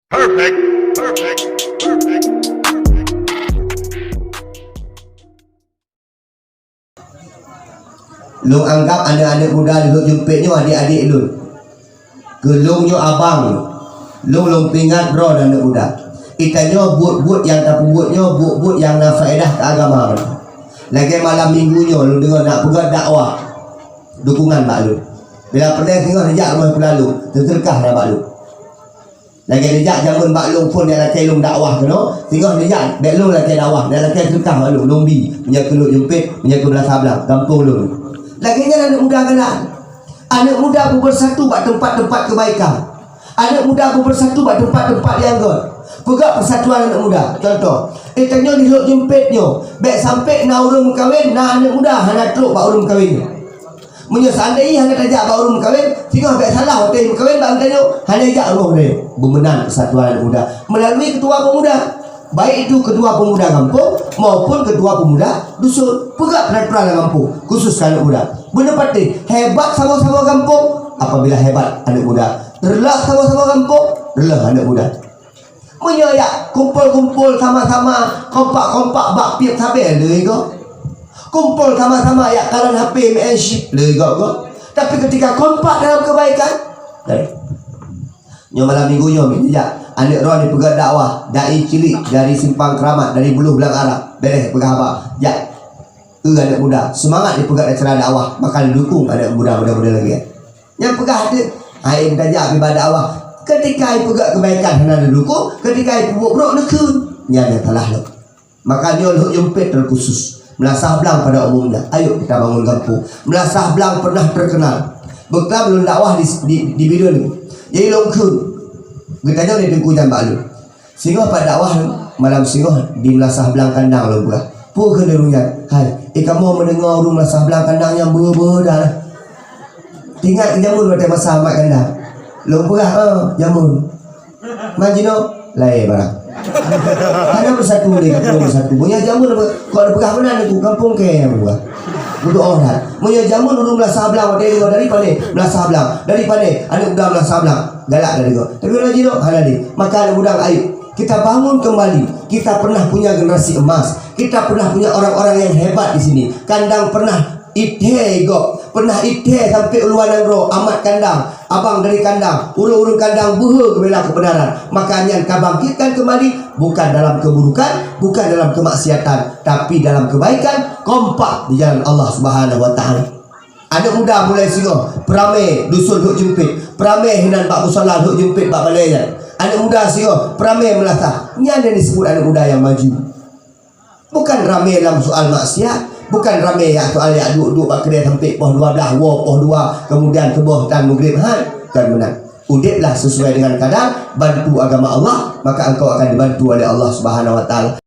Perfect, perfect, perfect. Lu anggap anak-anak muda duduk jumpitnya adik-adik lu. Gelungnya abang. Lu pingat bro dan anak muda. Itanya buat yang tak buatnya buat yang nak faedah ke agama. Lagi malam minggunya lu dengar nak pegang dakwah. Dukungan mak lu. Bila pernah tengok rejak rumah pelalu, terterkah dah mak lu. Lagi rejak zaman mak lu pun dia nak kelung dakwah tu no. Tengok rejak dak lu lagi dakwah, dak lagi terkah mak lu lombi, punya kelut jumpit, punya kebelah sablang, kampung lu. Lagi anak muda kalah. Anak muda bersatu buat tempat-tempat kebaikan. Anak muda bersatu buat tempat-tempat yang good. Pegak persatuan anak muda. Contoh, tanya di lok jempitnya, baik sampai nak urung kahwin, nak anak muda hana teluk bak urung kahwin. Munya seandainya hana tajak bak urung kahwin, tengok baik salah hotel kahwin bak tanya, hana ajak urung dia. Bermenang persatuan anak muda melalui ketua pemuda. Baik itu ketua pemuda kampung maupun ketua pemuda dusun. Pegak peraturan kampung khusus anak muda. Benar pasti hebat sama-sama kampung apabila hebat anak muda. Relah sama-sama kampung, relah anak muda. Menyoyak kumpul-kumpul sama-sama, kompak-kompak bak piap sabar le go. Kumpul sama-sama ya kalan HP menship le go. Tapi ketika kompak dalam kebaikan, nyo malam minggunya minta anak roh ni pegang dakwah dai cilik dari Simpang Keramat, dari Buluh Belang Arab, beres pegang apa ya anak muda semangat dipegang acara dakwah, maka didukung anak muda-muda lagi yang pegang ada air tajak ibadah dakwah. Ketika ai pegang kebaikan hendak didukung, ketika ai buat nekun nya ada talah lo. Maka dia lu jempit terkhusus Melasah Belang pada umumnya. Ayo kita bangun kampung. Melasah Belang pernah terkenal bekam belum dakwah di bidang ni. Jadi longkun kita jauh dari tengku jambak lu. Singoh pada dakwah malam singoh di Melasah Belang kandang lu buah. Pu kena runyat. Hai, kamu mendengar urung Melasah Belang kandang yang dah. Tinggal jamun pada masa amat kandang. Lu buah jamun. Majino lain barang. Ada bersatu ni, bersatu. Punya jamun kau ada pegah benar ni kampung ke yang buah. Untuk orang. Punya jamun urung Melasah Belang dari pandai Melasah Belang. Dari pandai anak muda Melasah Belang. Galak dari kau. Tapi majino ada ni. Maka anak muda ayo kita bangun kembali. Kita pernah punya generasi emas. Kita pernah punya orang-orang yang hebat di sini. Kandang pernah ite go, pernah ite sampai uluan angro amat kandang, abang dari kandang, urung-urung kandang buha kebela kebenaran. Makanya kabangkitkan kembali bukan dalam keburukan, bukan dalam kemaksiatan, tapi dalam kebaikan, kompak di jalan Allah Subhanahu wa taala. Anak muda mulai singoh, peramai dusun huk jempit, peramai hinan bak musalla huk jempit bak balayan. Anak muda singoh, peramai melatah. Ini ada disebut anak muda yang maju. Bukan ramai dalam soal maksiat, bukan ramai yang soal yang duduk bak kedai sampai poh 12, poh 2, kemudian keboh dan maghrib kan menang. Udiklah sesuai dengan kadar, bantu agama Allah, maka engkau akan dibantu oleh Allah Subhanahu wa taala.